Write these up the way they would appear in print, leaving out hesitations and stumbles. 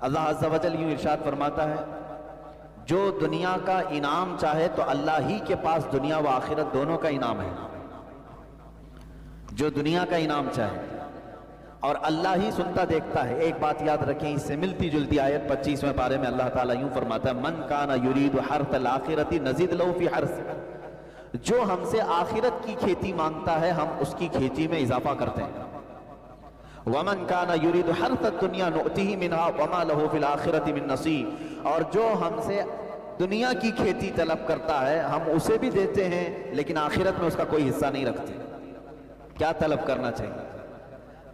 اللہ عز و جل یوں ارشاد فرماتا ہے، جو دنیا کا انعام چاہے تو اللہ ہی کے پاس دنیا و آخرت دونوں کا انعام ہے۔ جو دنیا کا انعام چاہے اور اللہ ہی سنتا دیکھتا ہے۔ ایک بات یاد رکھیں، اس سے ملتی جلتی آیت 25ویں پارے میں اللہ تعالیٰ یوں فرماتا ہے، من کان یرید حرث الآخرۃ نزد لہ فی حرثہ، جو ہم سے آخرت کی کھیتی مانگتا ہے ہم اس کی کھیتی میں اضافہ کرتے ہیں۔ ومن کان یرید حرث الدنیا نؤتہ منہا وما لہ فی الآخرۃ من نصیب، اور جو ہم سے دنیا کی کھیتی طلب کرتا ہے ہم اسے بھی دیتے ہیں لیکن آخرت میں اس کا کوئی حصہ نہیں رکھتے۔ کیا طلب کرنا چاہیے؟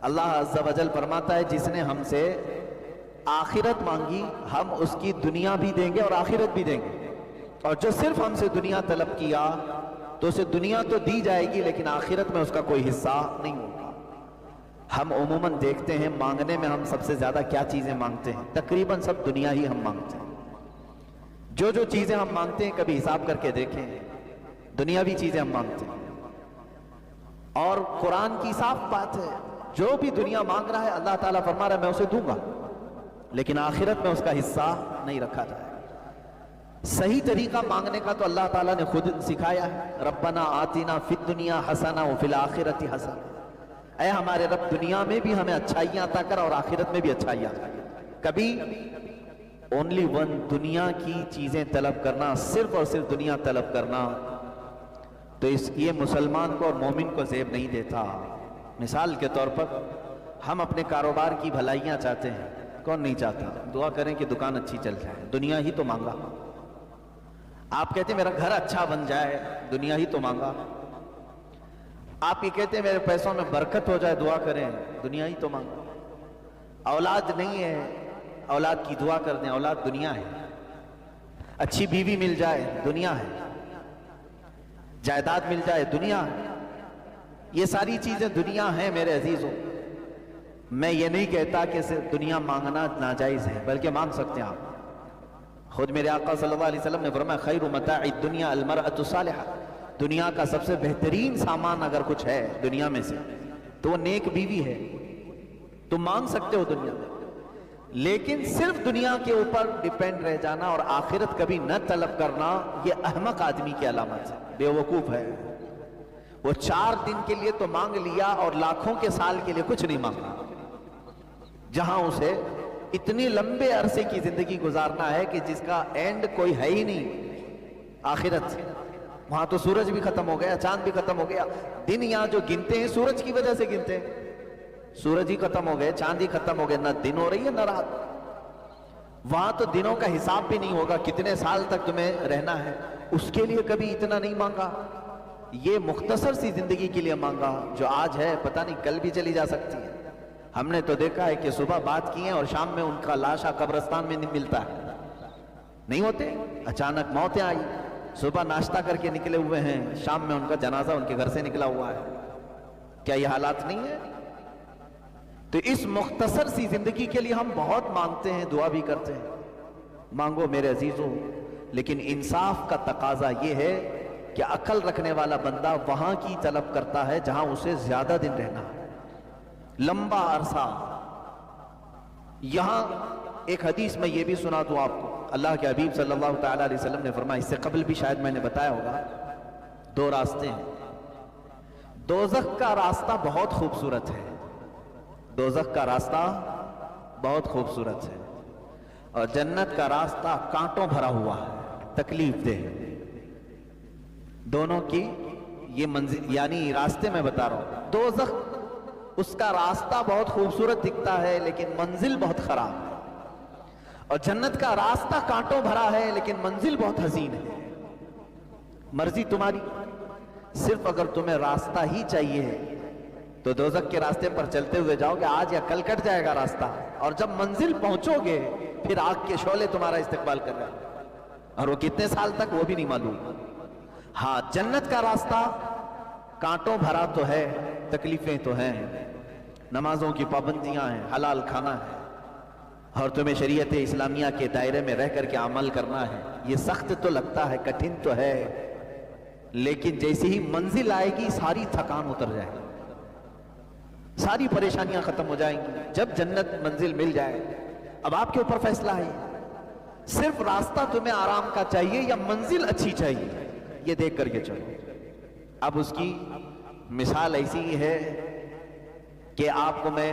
اللہ عز و جل فرماتا ہے جس نے ہم سے آخرت مانگی ہم اس کی دنیا بھی دیں گے اور آخرت بھی دیں گے، اور جو صرف ہم سے دنیا طلب کیا تو اسے دنیا تو دی جائے گی لیکن آخرت میں اس کا کوئی حصہ نہیں ہوگا۔ ہم عموماً دیکھتے ہیں مانگنے میں ہم سب سے زیادہ کیا چیزیں مانگتے ہیں؟ تقریباً سب دنیا ہی ہم مانگتے ہیں۔ جو چیزیں ہم مانگتے ہیں کبھی حساب کر کے دیکھیں، دنیاوی چیزیں ہم مانگتے ہیں، اور قرآن کی صاف بات ہے جو بھی دنیا مانگ رہا ہے اللہ تعالیٰ فرما رہا ہے میں اسے دوں گا لیکن آخرت میں اس کا حصہ نہیں رکھا جائے۔ صحیح طریقہ مانگنے کا تو اللہ تعالیٰ نے خود سکھایا ہے، ربنا آتنا فی الدنیا حسنہ وفی الآخرۃ حسنہ، اے ہمارے رب دنیا میں بھی ہمیں اچھائیاں عطا کر اور آخرت میں بھی اچھائیاں عطا کر۔ کبھی اونلی ون دنیا کی چیزیں طلب کرنا، صرف اور صرف دنیا طلب کرنا، تو یہ مسلمان کو اور مومن کو زیب نہیں دیتا۔ مثال کے طور پر ہم اپنے کاروبار کی بھلائیاں چاہتے ہیں، کون نہیں چاہتا؟ دعا کریں کہ دکان اچھی چل جائے، دنیا ہی تو مانگا۔ آپ کہتے ہیں میرا گھر اچھا بن جائے، دنیا ہی تو مانگا۔ آپ یہ کہتے ہیں میرے پیسوں میں برکت ہو جائے، دعا کریں، دنیا ہی تو مانگا۔ اولاد نہیں ہے، اولاد کی دعا کر دیں، اولاد دنیا ہے۔ اچھی بیوی مل جائے، دنیا ہے۔ جائیداد مل جائے، دنیا ہے۔ یہ ساری چیزیں دنیا ہیں میرے عزیزوں۔ میں یہ نہیں کہتا کہ صرف دنیا مانگنا ناجائز ہے، بلکہ مانگ سکتے ہیں آپ۔ خود میرے آقا صلی اللہ علیہ وسلم نے فرمایا خیر متاع الدنیا المرأة الصالحہ، دنیا کا سب سے بہترین سامان اگر کچھ ہے دنیا میں سے تو وہ نیک بیوی ہے۔ تم مانگ سکتے ہو دنیا میں، لیکن صرف دنیا کے اوپر ڈیپینڈ رہ جانا اور آخرت کبھی نہ طلب کرنا یہ احمق آدمی کی علامت ہے، بے وقوف ہے۔ وہ 4 دن کے لیے تو مانگ لیا اور لاکھوں کے سال کے لیے کچھ نہیں مانگا، جہاں اسے اتنی لمبے عرصے کی زندگی گزارنا ہے کہ جس کا اینڈ کوئی ہے ہی نہیں آخرت سے۔ وہاں تو سورج بھی ختم ہو گیا، چاند بھی ختم ہو گیا۔ دن یہاں جو گنتے ہیں سورج کی وجہ سے گنتے ہیں، سورج ہی ختم ہو گئے، چاند ہی ختم ہو گئے، نہ دن ہو رہی ہے نہ رات۔ وہاں تو دنوں کا حساب بھی نہیں ہوگا، کتنے سال تک تمہیں رہنا ہے، اس کے لیے کبھی اتنا نہیں مانگا۔ یہ مختصر سی زندگی کے لیے مانگا جو آج ہے پتہ نہیں کل بھی چلی جا سکتی ہے۔ ہم نے تو دیکھا ہے کہ صبح بات کی ہے اور شام میں ان کا لاشا قبرستان میں نہیں ملتا ہے، نہیں ہوتے، اچانک موتیں آئی، صبح ناشتہ کر کے نکلے ہوئے ہیں، شام میں ان کا جنازہ ان کے گھر سے نکلا ہوا ہے۔ کیا یہ حالات نہیں ہے؟ تو اس مختصر سی زندگی کے لیے ہم بہت مانگتے ہیں، دعا بھی کرتے ہیں، مانگو میرے عزیزوں، لیکن انصاف کا تقاضا یہ ہے کہ عقل رکھنے والا بندہ وہاں کی طلب کرتا ہے جہاں اسے زیادہ دن رہنا ہے، لمبا عرصہ۔ یہاں ایک حدیث میں یہ بھی سنا دوں آپ کو، اللہ کے حبیب صلی اللہ تعالیٰ علیہ وسلم نے فرمایا، اس سے قبل بھی شاید میں نے بتایا ہوگا، 2 راستے ہیں۔ دوزخ کا راستہ بہت خوبصورت ہے، دوزخ کا راستہ بہت خوبصورت ہے، اور جنت کا راستہ کانٹوں بھرا ہوا ہے، تکلیف دہ۔ دونوں کی یہ منزل، یعنی راستے میں بتا رہا ہوں، دوزخ اس کا راستہ بہت خوبصورت دکھتا ہے لیکن منزل بہت خراب ہے، اور جنت کا راستہ کانٹوں بھرا ہے لیکن منزل بہت حسین ہے۔ مرضی تمہاری، صرف اگر تمہیں راستہ ہی چاہیے تو دوزخ کے راستے پر چلتے ہوئے جاؤ گے، آج یا کل کٹ جائے گا راستہ، اور جب منزل پہنچو گے پھر آگ کے شعلے تمہارا استقبال کر رہے ہیں، اور وہ کتنے سال تک وہ بھی نہیں معلوم۔ ہاں، جنت کا راستہ کانٹوں بھرا تو ہے، تکلیفیں تو ہیں، نمازوں کی پابندیاں ہیں، حلال کھانا ہے، اور تمہیں شریعت اسلامیہ کے دائرے میں رہ کر کے عمل کرنا ہے۔ یہ سخت تو لگتا ہے، کٹھن تو ہے، لیکن جیسے ہی منزل آئے گی ساری تھکان اتر جائے گی، ساری پریشانیاں ختم ہو جائیں گی۔ جب جنت منزل مل جائے اب آپ کے اوپر فیصلہ ہے، صرف راستہ تمہیں آرام کا چاہیے یا منزل اچھی چاہیے، یہ دیکھ کر کے چلو۔ اب اس کی مثال ایسی ہے کہ آپ کو میں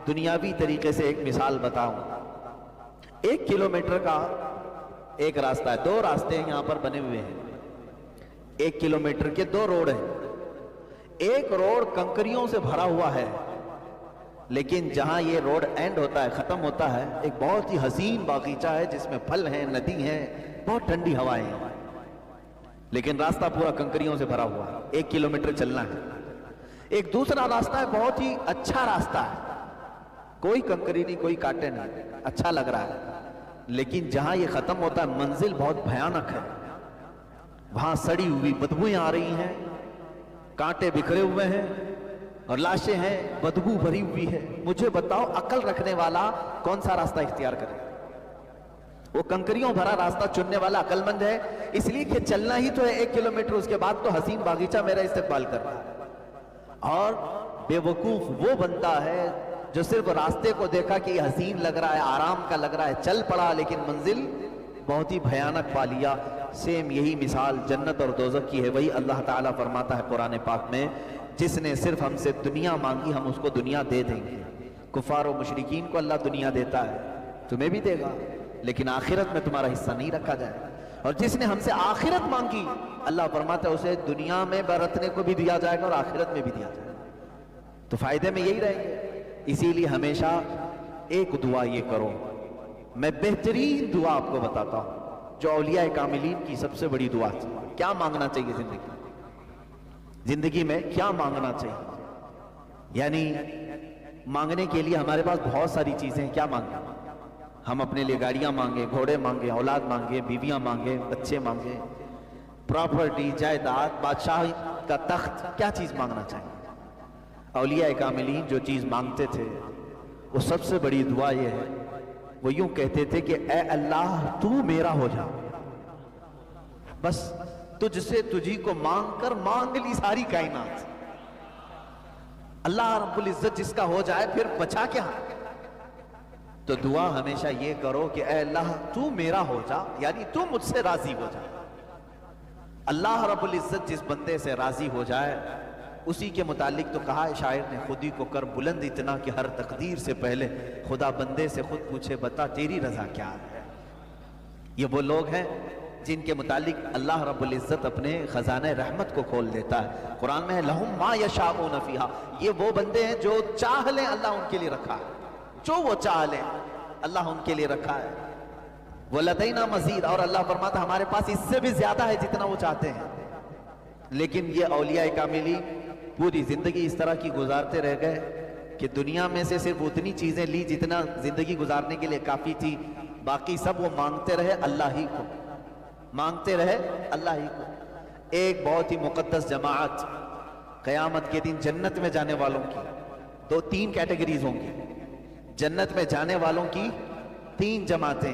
دنیاوی طریقے سے ایک مثال بتاؤں۔ 1 کلومیٹر کا ایک راستہ ہے، 2 راستے یہاں پر بنے ہوئے ہیں، 1 کلومیٹر کے 2 روڈ ہیں۔ ایک روڈ کنکریوں سے بھرا ہوا ہے، لیکن جہاں یہ روڈ اینڈ ہوتا ہے، ختم ہوتا ہے، ایک بہت ہی حسین باغیچہ ہے جس میں پھل ہیں، ندی ہیں، بہت ٹھنڈی ہوائیں ہیں، لیکن راستہ پورا کنکریوں سے بھرا ہوا ہے، 1 کلومیٹر چلنا ہے۔ ایک دوسرا راستہ ہے، بہت ہی اچھا راستہ ہے، کوئی کنکری نہیں، کوئی کانٹے نہیں، اچھا لگ رہا ہے، لیکن جہاں یہ ختم ہوتا ہے منزل بہت بھیانک ہے، وہاں سڑی ہوئی بدبویں آ رہی ہیں، کانٹے بکھرے ہوئے ہیں اور لاشیں ہیں، بدبو بھری ہوئی ہے۔ مجھے بتاؤ عقل رکھنے والا کون سا راستہ اختیار کرے؟ وہ کنکریوں بھرا راستہ چننے والا عقل مند ہے، اس لیے کہ چلنا ہی تو ہے 1 کلومیٹر، اس کے بعد تو حسین باغیچہ میرا استقبال کر رہا ہے۔ اور بے وقوف وہ بنتا ہے جو صرف راستے کو دیکھا کہ یہ حسین لگ رہا ہے، آرام کا لگ رہا ہے، چل پڑا، لیکن منزل بہت ہی بھیانک پا لیا۔ سیم یہی مثال جنت اور دوزخ کی ہے۔ وہی اللہ تعالیٰ فرماتا ہے قرآن پاک میں، جس نے صرف ہم سے دنیا مانگی ہم اس کو دنیا دے دیں گے۔ کفار و مشرکین کو اللہ دنیا دیتا ہے، تمہیں بھی دے گا، لیکن آخرت میں تمہارا حصہ نہیں رکھا جائے گا۔ اور جس نے ہم سے آخرت مانگی، اللہ فرماتا ہے اسے دنیا میں برتنے کو بھی دیا جائے گا اور آخرت میں بھی دیا جائے گا، تو فائدے میں یہی رہیں گے۔ اسی لیے ہمیشہ ایک دعا یہ کرو، میں بہترین دعا آپ کو بتاتا ہوں جو اولیاء کاملین کی سب سے بڑی دعا ہے۔ کیا مانگنا چاہیے زندگی میں کیا مانگنا چاہیے؟ یعنی مانگنے کے لیے ہمارے پاس بہت ساری چیزیں ہیں، کیا مانگیں؟ ہم اپنے لیے گاڑیاں مانگیں، گھوڑے مانگیں، اولاد مانگیں، بیویاں مانگیں، بچے مانگیں، پراپرٹی، جائیداد، بادشاہ کا تخت، کیا چیز مانگنا چاہیے؟ اولیاء کاملین جو چیز مانگتے تھے وہ سب سے بڑی دعا یہ ہے، وہ یوں کہتے تھے کہ اے اللہ تو میرا ہو جا، بس تجھ سے تجھی کو مانگ کر مانگ لی ساری کائنات، اللہ رب العزت جس کا ہو جائے پھر بچا کیا؟ تو دعا ہمیشہ یہ کرو کہ اے اللہ تو میرا ہو جا، یعنی تو مجھ سے راضی ہو جا۔ اللہ رب العزت جس بندے سے راضی ہو جائے اسی کے متعلق تو کہا ہے شاعر نے، خودی کو کر بلند اتنا کہ ہر تقدیر سے پہلے خدا بندے سے خود پوچھے بتا تیری رضا کیا ہے۔ یہ وہ لوگ ہیں جن کے متعلق اللہ رب العزت اپنے خزانہ رحمت کو کھول دیتا ہے۔ قرآن میں ہے لہم ما یشاءون فیہا، یہ وہ بندے ہیں جو چاہ لیں اللہ ان کے لیے رکھا ہے، جو وہ چاہ لیں اللہ ان کے لیے رکھا ہے۔ وَلَدَيْنَا مَزِيدٌ، اور اللہ فرماتا ہمارے پاس اس سے بھی زیادہ ہے جتنا وہ چاہتے ہیں۔ لیکن یہ اولیاء کاملین پوری زندگی اس طرح کی گزارتے رہ گئے کہ دنیا میں سے صرف اتنی چیزیں لی جتنا زندگی گزارنے کے لیے کافی تھی، باقی سب وہ مانگتے رہے اللہ ہی کو، مانگتے رہے اللہ ہی کو۔ ایک بہت ہی مقدس جماعت قیامت کے دن جنت میں جانے والوں کی 3 کیٹیگریز ہوں گی۔ جنت میں جانے والوں کی 3 جماعتیں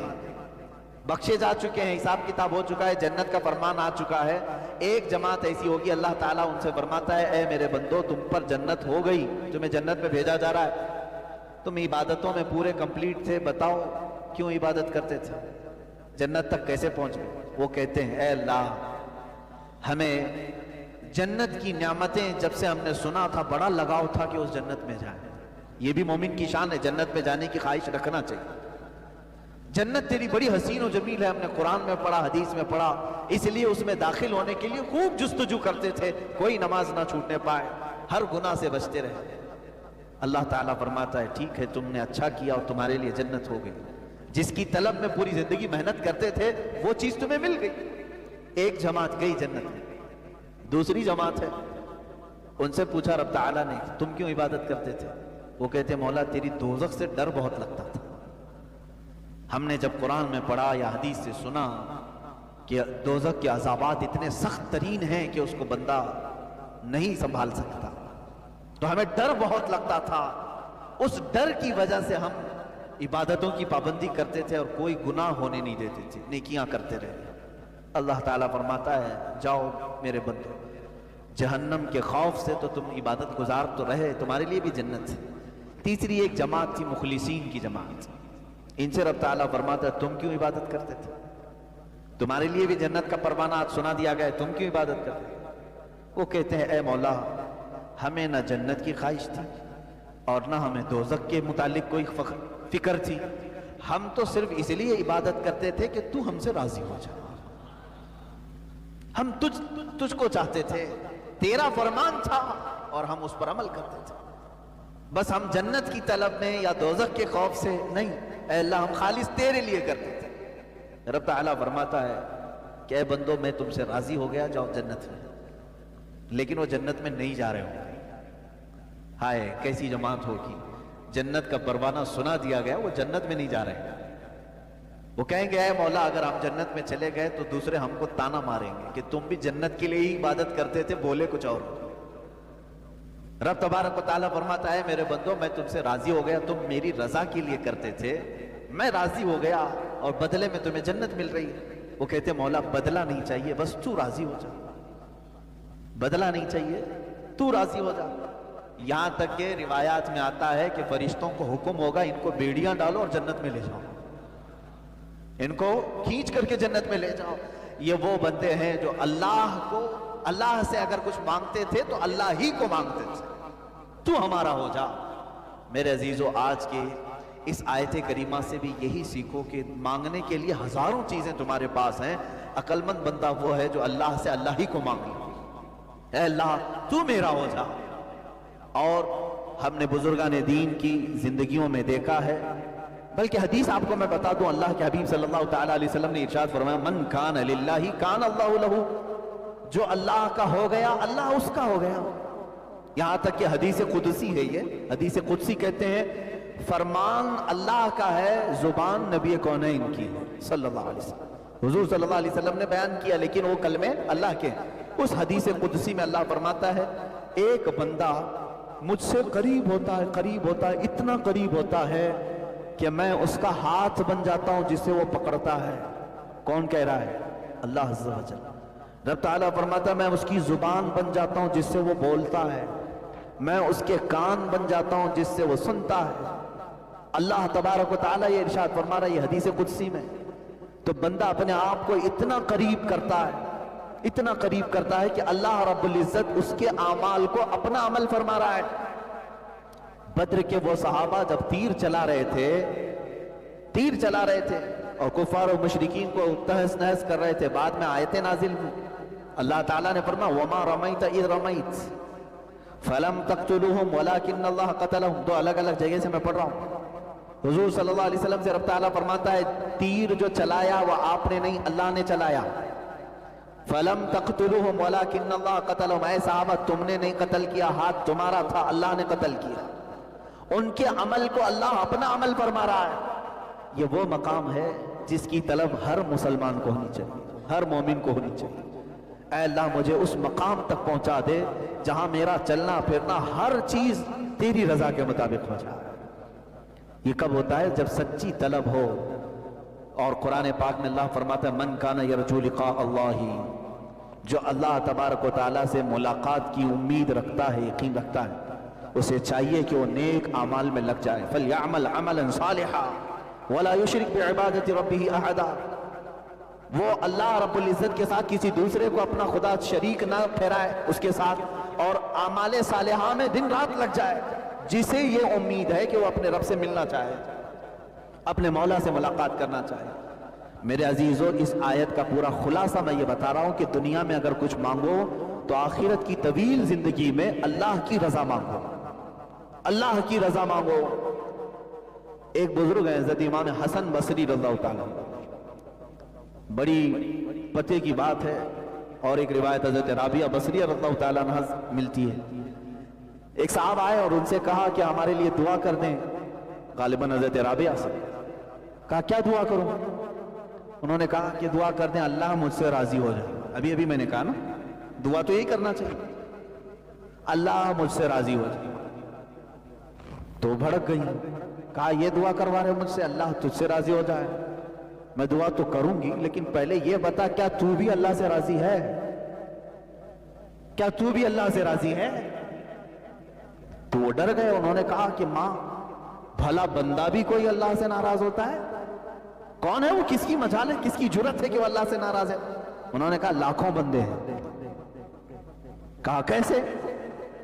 بخشے جا چکے ہیں، حساب کتاب ہو چکا ہے، جنت کا فرمان آ چکا ہے۔ ایک جماعت ایسی ہوگی اللہ تعالیٰ ان سے فرماتا ہے اے میرے بندو تم پر جنت ہو گئی، تمہیں جنت میں بھیجا جا رہا ہے، تم عبادتوں میں پورے کمپلیٹ تھے، بتاؤ کیوں عبادت کرتے تھے، جنت تک کیسے پہنچ گئے؟ وہ کہتے ہیں اے اللہ ہمیں جنت کی نعمتیں جب سے ہم نے سنا تھا بڑا لگاؤ تھا کہ اس جنت میں جائیں۔ یہ بھی مومن کی شان ہے، جنت میں جانے کی خواہش رکھنا چاہیے۔ جنت تیری بڑی حسین و جمیل ہے، ہم نے قرآن میں پڑھا، حدیث میں پڑھا، اس لیے اس میں داخل ہونے کے لیے خوب جستجو کرتے تھے، کوئی نماز نہ چھوٹنے پائے، ہر گناہ سے بچتے رہے۔ اللہ تعالیٰ فرماتا ہے ٹھیک ہے تم نے اچھا کیا اور تمہارے لیے جنت ہو گئی، جس کی طلب میں پوری زندگی محنت کرتے تھے وہ چیز تمہیں مل گئی۔ ایک جماعت گئی جنت میں، دوسری جماعت ہے، ان سے پوچھا رب تعالیٰ نے تم کیوں عبادت کرتے تھے؟ وہ کہتے مولا تیری دوزخ سے ڈر بہت لگتا تھا، ہم نے جب قرآن میں پڑھا یا حدیث سے سنا کہ دوزخ کے عذابات اتنے سخت ترین ہیں کہ اس کو بندہ نہیں سنبھال سکتا، تو ہمیں ڈر بہت لگتا تھا، اس ڈر کی وجہ سے ہم عبادتوں کی پابندی کرتے تھے اور کوئی گناہ ہونے نہیں دیتے تھے، نیکیاں کرتے رہے۔ اللہ تعالیٰ فرماتا ہے جاؤ میرے بندو، جہنم کے خوف سے تو تم عبادت گزار تو رہے، تمہارے لیے بھی جنت ہے۔ تیسری ایک جماعت تھی مخلصین کی جماعت، ان سے رب تعالیٰ فرماتا ہے تم کیوں عبادت کرتے تھے؟ تمہارے لیے بھی جنت کا پروانہ آج سنا دیا گیا ہے، تم کیوں عبادت کرتے تھے؟ وہ کہتے ہیں اے مولا ہمیں نہ جنت کی خواہش تھی اور نہ ہمیں دوزخ کے متعلق کوئی فکر تھی، ہم تو صرف اس لیے عبادت کرتے تھے کہ تو ہم سے راضی ہو جا، ہم تجھ کو چاہتے تھے، تیرا فرمان تھا اور ہم اس پر عمل کرتے تھے، بس ہم جنت کی طلب میں یا دوزخ کے خوف سے نہیں، اے اللہ ہم خالص تیرے لیے کرتے تھے۔ رب تعالیٰ فرماتا ہے کہ اے بندو میں تم سے راضی ہو گیا، جاؤ جنت میں، لیکن وہ جنت میں نہیں جا رہے ہوں۔ ہائے کیسی جماعت ہوگی، جنت کا پروانہ سنا دیا گیا، وہ جنت میں نہیں جا رہے، وہ کہیں گے اے مولا اگر ہم جنت میں چلے گئے تو دوسرے ہم کو تانا ماریں گے کہ تم بھی جنت کے لیے ہی عبادت کرتے تھے، بولے کچھ اور۔ رب تبارک و تعالیٰ فرماتا ہے میرے بندو میں تم سے راضی ہو گیا، تم میری رضا کے لیے کرتے تھے، میں راضی ہو گیا اور بدلے میں تمہیں جنت مل رہی ہے۔ وہ کہتے مولا بدلہ نہیں چاہیے، بس تو راضی ہو جا، بدلہ نہیں چاہیے، تو راضی ہو جا۔ یہاں تک کہ روایات میں آتا ہے کہ فرشتوں کو حکم ہوگا ان کو بیڑیاں ڈالو اور جنت میں لے جاؤ، ان کو کھینچ کر کے جنت میں لے جاؤ۔ یہ وہ بندے ہیں جو اللہ سے اگر کچھ مانگتے تھے تو اللہ ہی کو مانگتے تھے، تو ہمارا ہو جا۔ میرے عزیزو آج کے اس آیت کریمہ سے بھی یہی سیکھو کہ مانگنے کے لیے ہزاروں چیزیں تمہارے پاس ہیں، عقل مند بندہ وہ ہے جو اللہ سے اللہ ہی کو مانگ لے، اے اللہ تو میرا ہو جا۔ اور ہم نے بزرگان دین کی زندگیوں میں دیکھا ہے، بلکہ حدیث آپ کو میں بتا دوں، اللہ کے حبیب صلی اللہ تعالیٰ علیہ وسلم نے ارشاد فرمایا من کان للہ کان اللہ لہ، جو اللہ کا ہو گیا اللہ اس کا ہو گیا۔ یہاں تک کہ حدیث قدسی ہے، یہ حدیث قدسی کہتے ہیں فرمان اللہ کا ہے، زبان نبی کونین کی ہے صلی اللہ علیہ وسلم، حضور صلی اللہ علیہ وسلم نے بیان کیا لیکن وہ کلمے اللہ کے۔ اس حدیث قدسی میں اللہ فرماتا ہے ایک بندہ مجھ سے قریب ہوتا ہے، اتنا قریب ہوتا ہے کہ میں اس کا ہاتھ بن جاتا ہوں جسے وہ پکڑتا ہے۔ کون کہہ رہا ہے؟ اللہ عز و جل۔ رب تعالیٰ فرماتا ہے میں اس کی زبان بن جاتا ہوں جس سے وہ بولتا ہے، میں اس کے کان بن جاتا ہوں جس سے وہ سنتا ہے۔ اللہ تبارک و تعالیٰ یہ ارشاد فرما رہا ہے یہ حدیث قدسی میں۔ تو بندہ اپنے آپ کو اتنا قریب کرتا ہے، اتنا قریب کرتا ہے کہ اللہ رب العزت اس کے اعمال کو اپنا عمل فرما رہا ہے۔ بدر کے وہ صحابہ جب تیر چلا رہے تھے اور کفار و مشرکین کو تہس نہس کر رہے تھے، بعد میں آیتیں نازل ہوئی، اللہ تعالیٰ نے فرمایا وَمَا رَمَيْتَ إِذْ رَمَيْتَ فَلَمْ تَقْتُلُوهُمْ وَلَكِنَّ اللَّهَ قَتَلَهُمْ۔ دو الگ الگ جگہ سے میں پڑھ رہا ہوں۔ حضور صلی اللہ علیہ وسلم سے رب تعالیٰ فرماتا ہے تیر جو چلایا وہ آپ نے نہیں اللہ نے چلایا۔ فَلَمْ تَقْتُلُوهُمْ وَلَكِنَّ اللَّهَ قَتَلَهُمْ، اے صحابہ تم نے نہیں قتل کیا، ہاتھ تمہارا تھا، اللہ نے قتل کیا۔ ان کے عمل کو اللہ اپنا عمل فرما رہا ہے۔ یہ وہ مقام ہے جس کی طلب ہر مسلمان کو ہونی چاہیے، ہر مومن کو ہونی چاہیے۔ اے اللہ مجھے اس مقام تک پہنچا دے جہاں میرا چلنا پھرنا ہر چیز تیری رضا کے مطابق ہو جائے۔ یہ کب ہوتا ہے؟ جب سچی طلب ہو۔ اور قرآن پاک میں اللہ فرماتا ہے من کان یرجو لقاء اللہ، جو اللہ تبارک و تعالیٰ سے ملاقات کی امید رکھتا ہے، یقین رکھتا ہے، اسے چاہیے کہ وہ نیک اعمال میں لگ جائے۔ فَلْيَعْمَلْ عَمَلًا صَالِحًا وَلَا يُشْرِكْ بِعِبَادَةِ رَبِّهِ أَحَدًا، وہ اللہ رب العزت کے ساتھ کسی دوسرے کو اپنا خدا شریک نہ ٹھہرائے اس کے ساتھ، اور اعمال صالحہ میں دن رات لگ جائے، جسے یہ امید ہے کہ وہ اپنے رب سے ملنا چاہے، اپنے مولا سے ملاقات کرنا چاہے۔ میرے عزیزو اس آیت کا پورا خلاصہ میں یہ بتا رہا ہوں کہ دنیا میں اگر کچھ مانگو تو آخرت کی طویل زندگی میں اللہ کی رضا مانگو، اللہ کی رضا مانگو۔ ایک بزرگ ہیں حضرت امام حسن بصری رضی اللہ تعالیٰ، بڑی پتے کی بات ہے، اور ایک روایت حضرت رابعہ بصریہ رضی اللہ تعالیٰ عنہ ملتی ہے۔ ایک صاحب آئے اور ان سے کہا کہ ہمارے لیے دعا کر دیں، غالباً حضرت رابعہ سے کہا کیا دعا کروں؟ انہوں نے کہا کہ دعا کر دیں اللہ مجھ سے راضی ہو جائے۔ ابھی میں نے کہا نا دعا تو یہی کرنا چاہیے، اللہ مجھ سے راضی ہو جائے۔ تو بھڑک گئی، کہا یہ دعا کروا رہے مجھ سے اللہ تجھ سے راضی ہو جائے؟ میں دعا تو کروں گی لیکن پہلے یہ بتا کیا تو بھی اللہ سے راضی ہے؟ کیا تو بھی اللہ سے راضی ہے؟ تو وہ ڈر گئے، انہوں نے کہا کہ ماں بھلا بندہ بھی کوئی اللہ سے ناراض ہوتا ہے؟ کون ہے وہ؟ کس کی مجال ہے، کس کی جرت ہے کہ وہ اللہ سے ناراض ہے؟ انہوں نے کہا لاکھوں بندے ہیں۔ کہا کیسے؟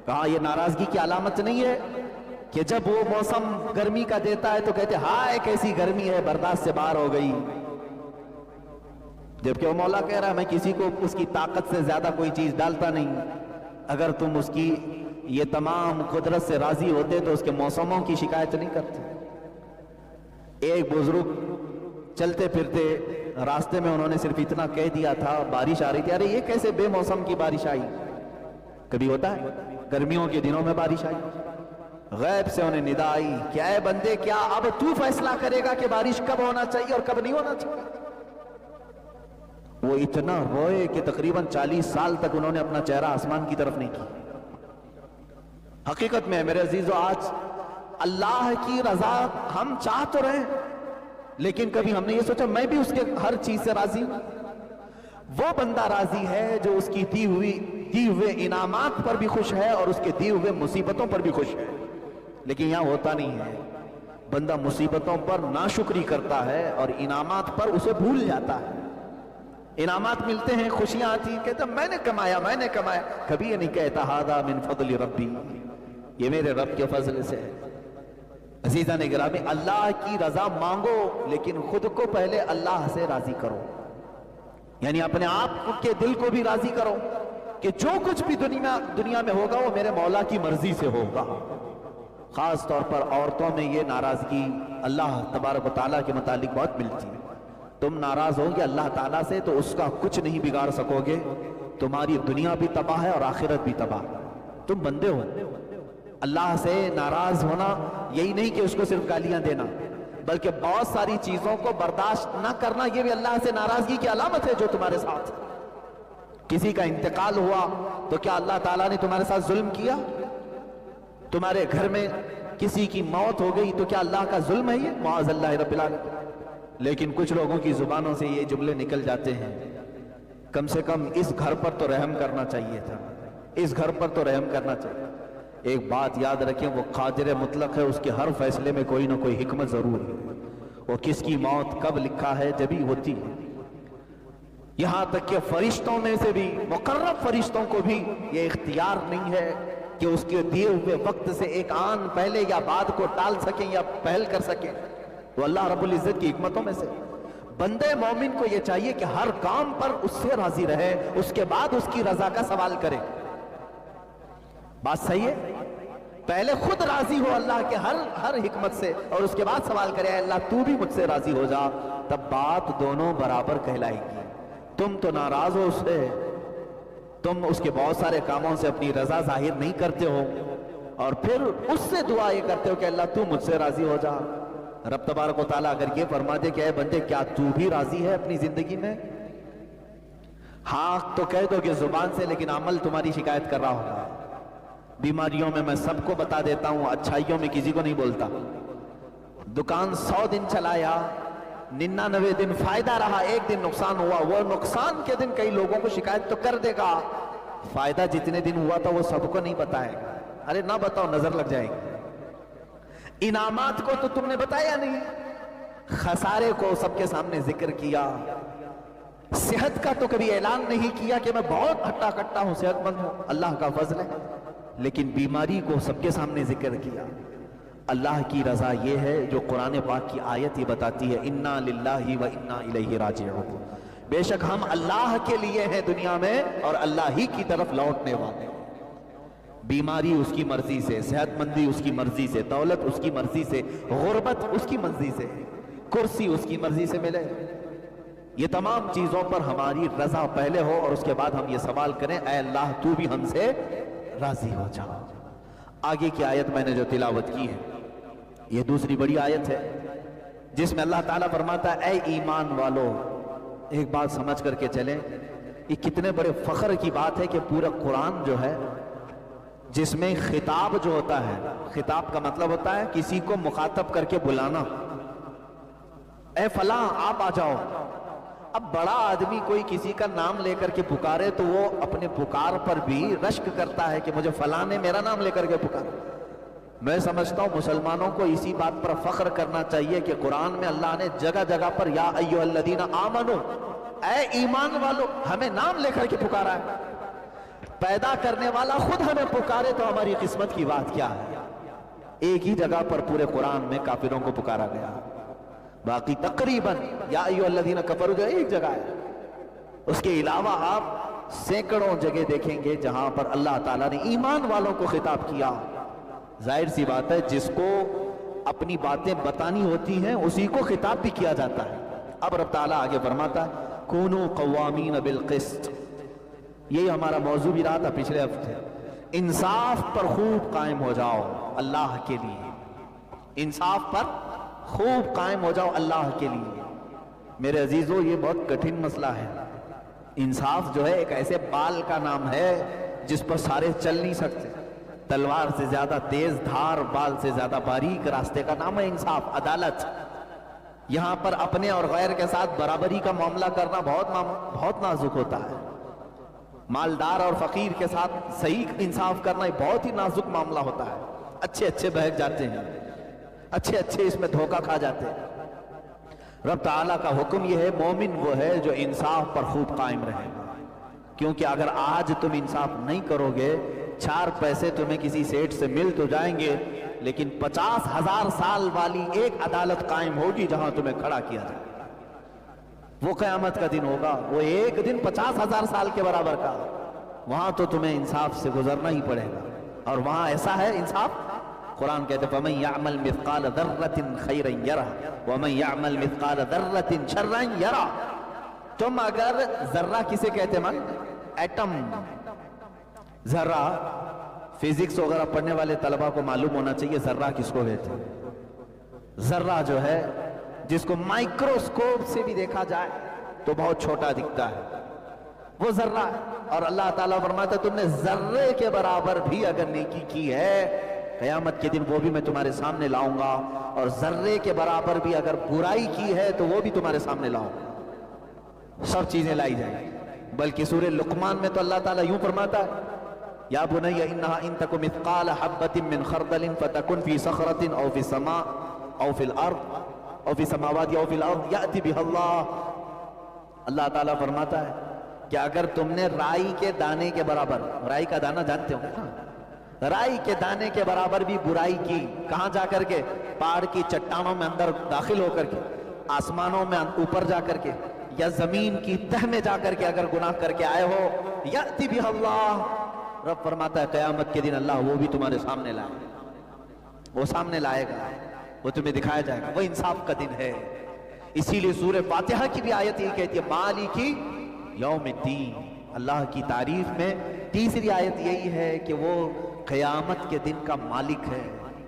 کہا یہ ناراضگی کی علامت نہیں ہے کہ جب وہ موسم گرمی کا دیتا ہے تو کہتے ہائے کیسی گرمی ہے، برداشت سے باہر ہو گئی، جبکہ وہ مولا کہہ رہا ہے میں کسی کو اس کی طاقت سے زیادہ کوئی چیز ڈالتا نہیں۔ اگر تم اس کی یہ تمام قدرت سے راضی ہوتے تو اس کے موسموں کی شکایت نہیں کرتے۔ ایک بزرگ چلتے پھرتے راستے میں انہوں نے صرف اتنا کہہ دیا تھا، بارش آ رہی تھی، ارے یہ کیسے بے موسم کی بارش آئی؟ کبھی ہوتا ہے گرمیوں کے دنوں میں بارش آئی؟ غیب سے انہیں ندا آئی کہ اے بندے کیا اب تو فیصلہ کرے گا کہ بارش کب ہونا چاہیے اور کب نہیں ہونا چاہیے؟ وہ اتنا روئے کہ تقریباً 40 سال تک انہوں نے اپنا چہرہ آسمان کی طرف نہیں کیا۔ حقیقت میں میرے عزیزو، آج اللہ کی رضا ہم چاہ تو رہے لیکن کبھی ہم نے یہ سوچا میں بھی اس کے ہر چیز سے راضی ہوں؟ وہ بندہ راضی ہے جو اس کی دی ہوئے انعامات پر بھی خوش ہے اور اس کے دی ہوئے مصیبتوں پر بھی خوش ہے۔ لیکن یہاں ہوتا نہیں ہے، بندہ مصیبتوں پر ناشکری کرتا ہے اور انعامات پر اسے بھول جاتا ہے۔ انعامات ملتے ہیں، خوشیاں آتی ہیں، کہتا میں نے کمایا، کبھی یہ نہیں کہتا ھذا من فضل ربی، یہ میرے رب کے فضل سے ہے۔ عزیزان گرامی، اللہ کی رضا مانگو لیکن خود کو پہلے اللہ سے راضی کرو، یعنی اپنے آپ کے دل کو بھی راضی کرو کہ جو کچھ بھی دنیا میں ہوگا وہ میرے مولا کی مرضی سے ہوگا۔ خاص طور پر عورتوں میں یہ ناراضگی اللہ تبارک و تعالیٰ کے متعلق بہت ملتی ہے۔ تم ناراض ہوگے اللہ تعالیٰ سے تو اس کا کچھ نہیں بگاڑ سکو گے، تمہاری دنیا بھی تباہ ہے اور آخرت بھی تباہ۔ تم بندے ہو، اللہ سے ناراض ہونا یہی نہیں کہ اس کو صرف گالیاں دینا، بلکہ بہت ساری چیزوں کو برداشت نہ کرنا یہ بھی اللہ سے ناراضگی کی علامت ہے۔ جو تمہارے ساتھ کسی کا انتقال ہوا تو کیا اللہ تعالیٰ نے تمہارے ساتھ ظلم کیا؟ تمہارے گھر میں کسی کی موت ہو گئی تو کیا اللہ کا ظلم ہے یہ؟ معاذ اللہ رب العالمین۔ لیکن کچھ لوگوں کی زبانوں سے یہ جملے نکل جاتے ہیں، کم سے کم اس گھر پر تو رحم کرنا چاہیے تھا، اس گھر پر تو رحم کرنا چاہیے۔ ایک بات یاد رکھیں، وہ قادر مطلق ہے، اس کے ہر فیصلے میں کوئی نہ کوئی حکمت ضرور ہے۔ وہ کس کی موت کب لکھا ہے جبھی ہوتی ہے۔ یہاں تک کہ فرشتوں میں سے بھی مقرب فرشتوں کو بھی یہ اختیار نہیں ہے کہ اس کے دیے ہوئے وقت سے ایک آن پہلے یا بعد کو ٹال سکیں یا پہل کر سکیں۔ تو اللہ رب العزت کی حکمتوں میں سے بندے مومن کو یہ چاہیے کہ ہر کام پر اس سے راضی رہے، اس کے بعد اس کی رضا کا سوال کرے۔ بات صحیح ہے؟ پہلے خود راضی ہو اللہ کے ہر حکمت سے اور اس کے بعد سوال کرے اے اللہ تو بھی مجھ سے راضی ہو جا، تب بات دونوں برابر کہلائے گی۔ تم تو ناراض ہو اس سے، تم اس کے بہت سارے کاموں سے اپنی رضا ظاہر نہیں کرتے ہو اور پھر اس سے دعا یہ کرتے ہو کہ اللہ تو مجھ سے راضی ہو جا۔ رب تبارک و تعالیٰ اگر یہ فرما دے کہ اے بندے کیا تو بھی راضی ہے اپنی زندگی میں؟ ہاں تو کہہ دو کہ زبان سے، لیکن عمل تمہاری شکایت کر رہا ہوگا۔ بیماریوں میں میں سب کو بتا دیتا ہوں، اچھائیوں میں کسی کو نہیں بولتا۔ دکان 100 دن چلایا، 99 دن فائدہ رہا، ایک دن نقصان ہوا، وہ نقصان کے دن کئی لوگوں کو شکایت تو کر دے گا، فائدہ جتنے دن ہوا تھا وہ سب کو نہیں بتائے گا۔ ارے نہ بتاؤ، نظر لگ جائے گی۔ انعامات کو تو تم نے بتایا نہیں، خسارے کو سب کے سامنے ذکر کیا، صحت کا تو کبھی اعلان نہیں کیا کہ میں بہت ہٹا کٹا ہوں، صحت مند ہوں، اللہ کا فضل ہے، لیکن بیماری کو سب کے سامنے ذکر کیا۔ اللہ کی رضا یہ ہے جو قرآن پاک کی آیت ہی بتاتی ہے، انا للہ و انا الیہ راجعون، بے شک ہم اللہ کے لیے ہیں دنیا میں اور اللہ ہی کی طرف لوٹنے والے۔ بیماری اس کی مرضی سے، صحت مندی اس کی مرضی سے، دولت اس کی مرضی سے، غربت اس کی مرضی سے، کرسی اس کی مرضی سے ملے، یہ تمام چیزوں پر ہماری رضا پہلے ہو اور اس کے بعد ہم یہ سوال کریں اے اللہ تو بھی ہم سے راضی ہو جا۔ آگے کی آیت میں نے جو تلاوت کی ہے یہ دوسری بڑی آیت ہے جس میں اللہ تعالیٰ فرماتا ہے اے ایمان والو، ایک بات سمجھ کر کے چلیں، یہ کتنے بڑے فخر کی بات ہے کہ پورا قرآن جو ہے جس میں خطاب جو ہوتا ہے، خطاب کا مطلب ہوتا ہے کسی کو مخاطب کر کے بلانا، اے فلاں آپ آ جاؤ۔ اب بڑا آدمی کوئی کسی کا نام لے کر کے پکارے تو وہ اپنے پکار پر بھی رشک کرتا ہے کہ مجھے فلاں نے میرا نام لے کر کے پکارا، میں سمجھتا ہوں مسلمانوں کو اسی بات پر فخر کرنا چاہیے کہ قرآن میں اللہ نے جگہ جگہ پر یا ایھا الذین آمنو، اے ایمان والو، ہمیں نام لے کر کے پکارا ہے۔ پیدا کرنے والا خود ہمیں پکارے تو ہماری قسمت کی بات کیا ہے؟ ایک ہی جگہ پر پورے قرآن میں کافروں کو پکارا گیا، باقی تقریباً یا ایھا الذین کفروا جو ایک جگہ ہے، اس کے علاوہ آپ سینکڑوں جگہ دیکھیں گے جہاں پر اللہ تعالیٰ نے ایمان والوں کو خطاب کیا۔ ظاہر سی بات ہے جس کو اپنی باتیں بتانی ہوتی ہیں اسی کو خطاب بھی کیا جاتا ہے۔ اب رب تعالیٰ آگے فرماتا ہے کونوا قوامین بالقسط، یہی ہمارا موضوع بھی رہا تھا پچھلے ہفتے، انصاف پر خوب قائم ہو جاؤ اللہ کے لیے، انصاف پر خوب قائم ہو جاؤ اللہ کے لیے۔ میرے عزیزو یہ بہت کٹھن مسئلہ ہے۔ انصاف جو ہے ایک ایسے بال کا نام ہے جس پر سارے چل نہیں سکتے، تلوار سے زیادہ تیز دھار، بال سے زیادہ باریک راستے کا نام ہے انصاف، عدالت۔ یہاں پر اپنے اور غیر کے ساتھ برابری کا معاملہ کرنا بہت نازک ہوتا ہے، مالدار اور فقیر کے ساتھ صحیح انصاف کرنا بہت ہی نازک معاملہ ہوتا ہے۔ اچھے بہک جاتے ہیں، اچھے اس میں دھوکہ کھا جاتے ہیں۔ رب تعالیٰ کا حکم یہ ہے مومن وہ ہے جو انصاف پر خوب قائم رہے، کیونکہ اگر آج تم انصاف نہیں کرو گے، 4 پیسے تمہیں کسی سیٹ سے مل تو جائیں گے، لیکن 50,000 سال والی ایک عدالت قائم ہوگی جہاں تمہیں کھڑا کیا جائے۔ وہ قیامت کا دن ہوگا، وہ ایک دن 50,000 سال کے برابر کا، وہاں تو تمہیں انصاف سے گزرنا ہی پڑے گا۔ اور وہاں ایسا ہے انصاف، قرآن کہتے ہیں فَمَن يَعْمَلْ مِثْقَالَ ذَرَّةٍ خَيْرًا يَرَهُ وَمَن يَعْمَلْ مِثْقَالَ ذَرَّةٍ شَرًّا يَرَهُ۔ تم اگر ذرہ کسے کہتے ہیں؟ ایٹم، ذرہ، فزکس وغیرہ پڑھنے والے طلبہ کو معلوم ہونا چاہیے ذرہ کس کو کہتے ہیں۔ ذرہ جو ہے جس کو مائکروسکوپ سے بھی دیکھا جائے تو بہت چھوٹا دکھتا ہے، وہ ذرہ ہے۔ اور اللہ تعالیٰ فرماتا ہے تم نے ذرے کے برابر بھی اگر نیکی کی ہے، قیامت کے دن وہ بھی میں تمہارے سامنے لاؤں گا، اور ذرے کے برابر بھی اگر برائی کی ہے تو وہ بھی تمہارے سامنے لاؤں گا۔ سب چیزیں لائی جائیں۔ بلکہ سورہ لقمان میں تو اللہ تعالیٰ یوں فرماتا ہے یا بنی انہا ان تک مثقال حبۃ من خردل فتکن فی صخرۃ او فی السماء او فی الارض او فی السماوات او فی الارض یأتی بها اللہ۔ اللہ تعالیٰ فرماتا ہے کہ اگر تم نے رائی کے دانے کے برابر، رائی کا دانہ جانتے ہوں نا، رائی کے دانے کے برابر بھی برائی کی، کہاں جا کر کے؟ پہاڑ کی چٹانوں میں اندر داخل ہو کر کے، آسمانوں میں اوپر جا کر کے، یا زمین کی تہ میں جا کر کے اگر گناہ کر کے آئے ہو، یأتی بها اللہ، رب فرماتا ہے قیامت کے دن اللہ وہ بھی تمہارے سامنے لائے گا، وہ سامنے لائے گا، وہ تمہیں دکھایا جائے گا۔ وہ انصاف کا دن ہے۔ اسی لیے سورہ فاتحہ کی بھی آیت یہ کہتی ہے مالکی یوم الدین، اللہ کی تعریف میں تیسری آیت یہی ہے کہ وہ قیامت کے دن کا مالک ہے،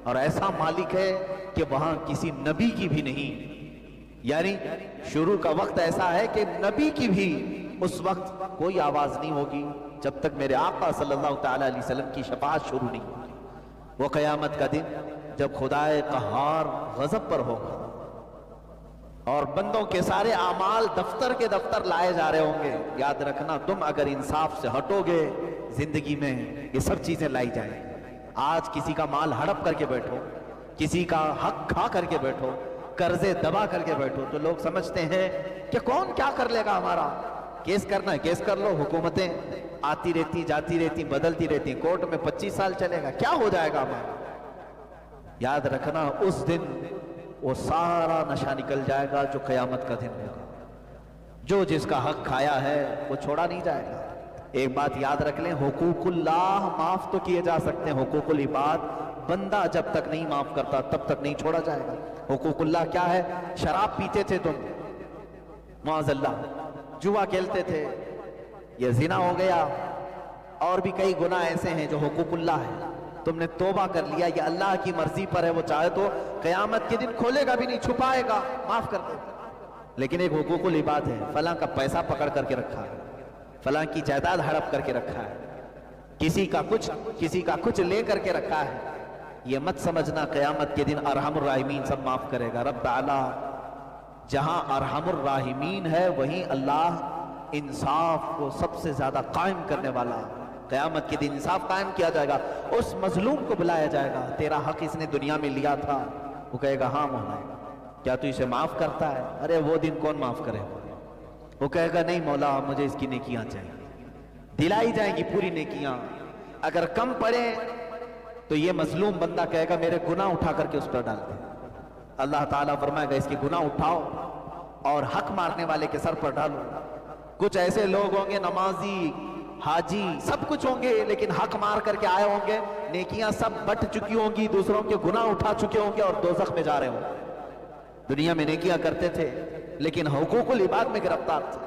اور ایسا مالک ہے کہ وہاں کسی نبی کی بھی نہیں، یعنی شروع کا وقت ایسا ہے کہ نبی کی بھی اس وقت کوئی آواز نہیں ہوگی جب تک میرے آقا صلی اللہ تعالی علیہ وسلم کی شفاعت شروع نہیں ہوگی۔ وہ قیامت کا دن جب خدائے قہار غضب پر ہوگا اور بندوں کے سارے اعمال دفتر کے دفتر لائے جا رہے ہوں گے۔ یاد رکھنا تم اگر انصاف سے ہٹو گے زندگی میں یہ سب چیزیں لائی جائیں۔ آج کسی کا مال ہڑپ کر کے بیٹھو، کسی کا حق کھا کر کے بیٹھو، قرضے دبا کر کے بیٹھو تو لوگ سمجھتے ہیں کہ کون کیا کر لے گا ہمارا، کیس کرنا ہے کیس کر لو، حکومتیں آتی رہتی جاتی رہتی بدلتی رہتی، کورٹ میں 25 سال چلے گا، کیا ہو جائے گا ہمارا۔ یاد رکھنا اس دن وہ سارا نشہ نکل جائے گا جو قیامت کا دن ہوگا، جو جس کا حق کھایا ہے وہ چھوڑا نہیں جائے گا۔ ایک بات یاد رکھ لیں، حقوق اللہ معاف تو کیے جا سکتے ہیں، حقوق العباد بندہ جب تک نہیں معاف کرتا تب تک نہیں چھوڑا جائے گا۔ حقوق اللہ کیا ہے؟ شراب پیتے تھے تم، معاذ اللہ، جوا کھیلتے تھے، یہ زنا ہو گیا، اور بھی کئی گناہ ایسے ہیں جو حقوق اللہ ہے، تم نے توبہ کر لیا، یہ اللہ کی مرضی پر ہے، وہ چاہے تو قیامت کے دن کھولے گا بھی نہیں، چھپائے گا، معاف کر دے گا۔ لیکن ایک حقوق العباد ہے، فلاں کا پیسہ پکڑ کر کے رکھا ہے، فلاں کی جائیداد ہڑپ کر کے رکھا ہے، کسی کا کچھ لے کر کے رکھا ہے، یہ مت سمجھنا قیامت کے دن ارحم الراحمین سب معاف کرے گا۔ رب تعالی جہاں ارحم الراحمین ہے وہیں اللہ انصاف کو سب سے زیادہ قائم کرنے والا قیامت کے دن انصاف قائم کیا جائے گا. اس مظلوم کو بلایا جائے گا, تیرا حق اس نے دنیا میں لیا تھا. وہ کہے گا ہاں مولا, کیا تو اسے معاف کرتا ہے؟ ارے وہ دن کون معاف کرے. وہ کہے گا نہیں مولا, مجھے اس کی نیکیاں چاہیے. دلائی جائیں گی پوری نیکیاں. اگر کم پڑے تو یہ مظلوم بندہ کہے گا میرے گناہ اٹھا کر کے اس پر ڈال دیں. اللہ تعالیٰ فرمائے گا اس کے گناہ اٹھاؤ اور حق مارنے والے کے سر پر ڈالو. کچھ ایسے لوگ ہوں گے, نمازی, حاجی, سب کچھ ہوں گے, لیکن حق مار کر کے آئے ہوں گے, نیکیاں سب بٹ چکی ہوں گی, دوسروں کے گناہ اٹھا چکے ہوں گے اور دوزخ میں جا رہے ہوں گے. دنیا میں نیکیاں کرتے تھے لیکن حقوق العباد میں گرفتار تھے.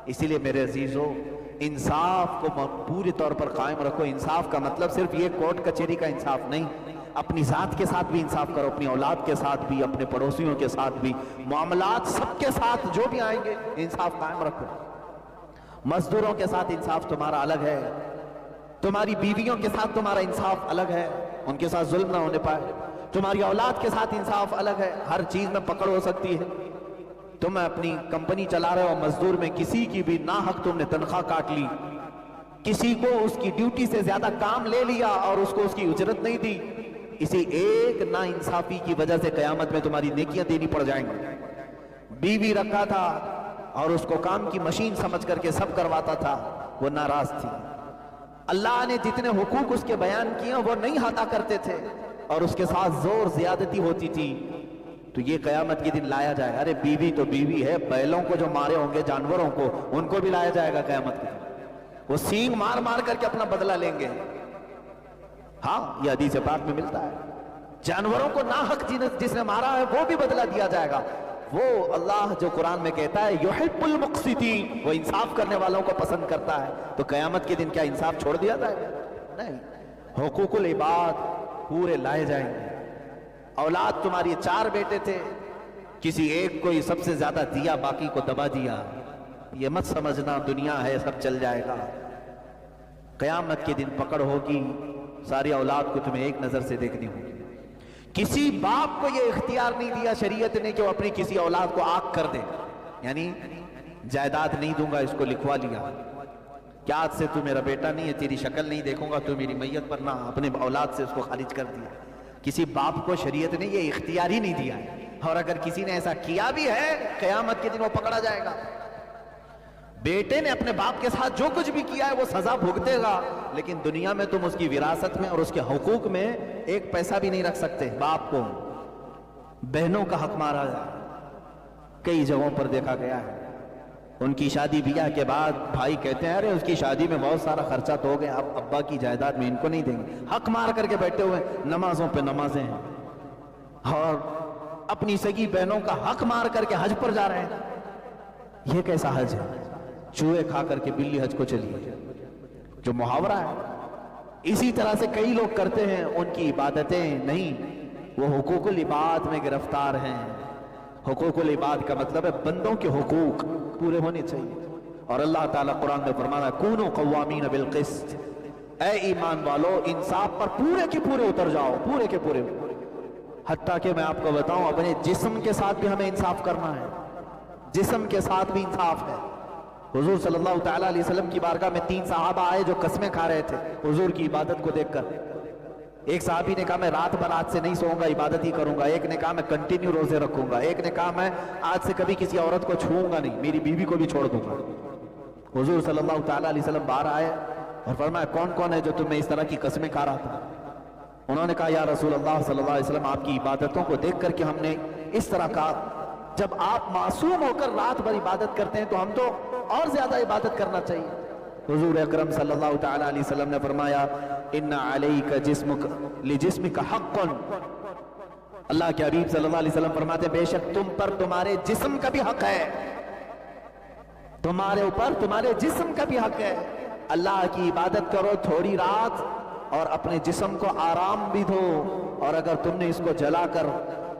اسی لیے میرے عزیزو, انصاف کو پوری طور پر قائم رکھو. انصاف کا مطلب صرف یہ کورٹ کچہری کا انصاف نہیں, اپنی ذات کے ساتھ بھی انصاف کرو, اپنی اولاد کے ساتھ بھی, اپنے پڑوسیوں کے ساتھ بھی, معاملات سب کے ساتھ جو بھی آئیں گے انصاف قائم رکھو. مزدوروں کے ساتھ انصاف تمہارا الگ ہے, تمہاری بیویوں کے ساتھ تمہارا انصاف الگ ہے, ان کے ساتھ ظلم نہ ہونے پائے. تمہاری اولاد کے ساتھ انصاف الگ ہے, ہر چیز میں پکڑ ہو سکتی ہے. تم اپنی کمپنی چلا رہے ہو, مزدور میں کسی کی بھی ناحق تم نے تنخواہ کاٹ لی, کسی کو اس کی ڈیوٹی سے زیادہ کام لے لیا اور اس کو اس کی اجرت نہیں دی, اسی ایک نا انصافی کی وجہ سے قیامت میں تمہاری نیکیاں دینی پڑ جائیں گی. بیوی رکھا تھا اور اس کو کام کی مشین سمجھ کر کے سب کرواتا تھا, وہ ناراض تھی. اللہ نے جتنے حقوق اس کے بیان کیے وہ نہیں ادا کرتے تھے اور اس کے ساتھ زور زیادتی ہوتی تھی. تو یہ قیامت کے دن لایا جائے گا. ارے بیوی تو بیوی ہے, بیلوں کو جو مارے ہوں گے, جانوروں کو, ان کو بھی لایا جائے گا قیامت کے دن. وہ سینگ مار مار کر کے اپنا بدلہ لیں گے. ہاں, یہ حدیث پاک میں ملتا ہے. جانوروں کو ناحق جس نے مارا ہے وہ بھی بدلہ دیا جائے گا. وہ اللہ جو قرآن میں کہتا ہے یحب المقسطین, وہ انصاف کرنے والوں کو پسند کرتا ہے. تو قیامت کے دن کیا انصاف چھوڑ دیا جائے گا؟ نہیں, حقوق العباد پورے لائے جائیں گے. اولاد تمہاری 4 بیٹے تھے, کسی ایک کو ہی سب سے زیادہ دیا, باقی کو دبا دیا. یہ مت سمجھنا دنیا ہے سب چل جائے گا. قیامت کے دن پکڑ ہوگی, ساری اولاد کو تمہیں ایک نظر سے دیکھنی ہوگی. کسی باپ کو یہ اختیار نہیں دیا شریعت نے کہ وہ اپنی کسی اولاد کو آگ کر دے, یعنی جائیداد نہیں دوں گا, اس کو لکھوا لیا, کیا آج سے تو میرا بیٹا نہیں ہے, تیری شکل نہیں دیکھوں گا, تو میری میت پر نہ, اپنے اولاد سے اس کو خارج کر دیا. کسی باپ کو شریعت نے یہ اختیار ہی نہیں دیا ہے, اور اگر کسی نے ایسا کیا بھی ہے قیامت کے دن وہ پکڑا جائے گا. بیٹے نے اپنے باپ کے ساتھ جو کچھ بھی کیا ہے وہ سزا بھگتے گا, لیکن دنیا میں تم اس کی وراثت میں اور اس کے حقوق میں ایک پیسہ بھی نہیں رکھ سکتے. باپ کو بہنوں کا حق مارا جائے, کئی جگہوں پر دیکھا گیا ہے. ان کی شادی بیاہ کے بعد بھائی کہتے ہیں ارے اس کی شادی میں بہت سارا خرچہ تو ہو گیا, اب ابا کی جائیداد میں ان کو نہیں دیں گے. حق مار کر کے بیٹھے ہوئے, نمازوں پہ نمازیں ہیں, اور اپنی سگی بہنوں کا حق مار کر کے حج پر جا رہے ہیں. یہ کیسا حج ہے؟ چوہے کھا کر کے بلی حج کو چلی, جو محاورہ ہے. اسی طرح سے کئی لوگ کرتے ہیں, ان کی عبادتیں نہیں, وہ حقوق العباد میں گرفتار ہیں. حقوق العباد کا مطلب ہے بندوں کے حقوق پورے ہونے چاہیے. اور اللہ تعالیٰ قرآن میں فرمانا کونوا قوامین بالقسط, اے ایمان والو انصاف پر پورے کے پورے اتر جاؤ, پورے کے پورے. حتیٰ کہ میں آپ کو بتاؤں اپنے جسم کے ساتھ بھی ہمیں انصاف کرنا ہے, جسم کے ساتھ بھی انصاف ہے. حضور صلی اللہ تعالیٰ علیہ وسلم کی بارگاہ میں 3 صحابہ آئے جو قسمیں کھا رہے تھے حضور کی عبادت کو دیکھ کر. ایک صحابی نے کہا میں رات بھر آج سے نہیں سوؤں گا, عبادت ہی کروں گا. ایک نے کہا میں کنٹینیو روزے رکھوں گا. ایک نے کہا میں آج سے کبھی کسی عورت کو چھوؤں گا نہیں, میری بیوی کو بھی چھوڑ دوں گا. حضور صلی اللہ تعالیٰ علیہ وسلم باہر آئے اور فرمایا کون کون ہے جو تمہیں اس طرح کی قسمیں کھا رہا تھا؟ انہوں نے کہا یا رسول اللہ صلی اللہ علیہ وسلم آپ کی عبادتوں کو دیکھ کر کے ہم نے اس طرح کہا, جب آپ معصوم ہو کر رات بھر عبادت کرتے ہیں تو ہم تو اور زیادہ عبادت کرنا چاہیے. حضور اکرم صلی اللہ تعالیٰ علیہ وسلم نے فرمایا ان علیک جسمک لجسمک حق, اللہ کے حبیب صلی اللہ علیہ وسلم فرماتے ہیں بے شک تم پر تمہارے جسم کا بھی حق ہے, تمہارے اوپر تمہارے جسم کا بھی حق ہے. اللہ کی عبادت کرو تھوڑی رات اور اپنے جسم کو آرام بھی دو, اور اگر تم نے اس کو جلا کر